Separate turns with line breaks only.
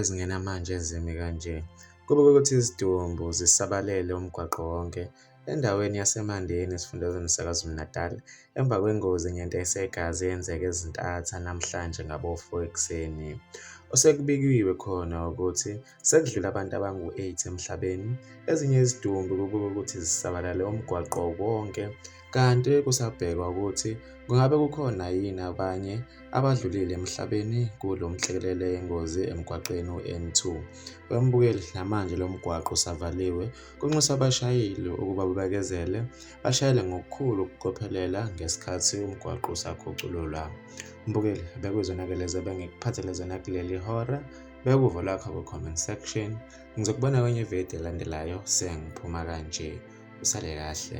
ezingenamanje ezimi kanje. Kubukwa ukuthi izidumbu zisabalele umgwaqo wonke endaweni yaseMandeni esifundazweni saKwaZulu-Natal emva kwengozi ngento esegazi eyenzeka ezintatha namhlanje ngabo-4 ekuseni. Osekubikiwe khona ukuthi sekudlule abantu abangu-8 emhlabeni. Ezinye izidumbu kubukwa ukuthi zisabalale umgwaqo wonke, kanti kusabhekwa ukuthi kungabe kukhona yini abanye abadlulile emhlabeni kulo mhlekelele yengozi emgwaqeni u-N2. Bambukeli, namanje lo mgwaqo usavaliwe, kunxusa abashayeli ukuba bebekezele, bashayele ngokukhulu ukucophelela ngesikhathi umgwaqo usakhucululwa. Mbukeli, bekuyizona-ke lezo ebengikuphathele zona kuleli hora. Beka uvo lakho ku-comment section. Ngizokubona kwenye ividiyo elandelayo sengiphuma kanje. Usale kahle.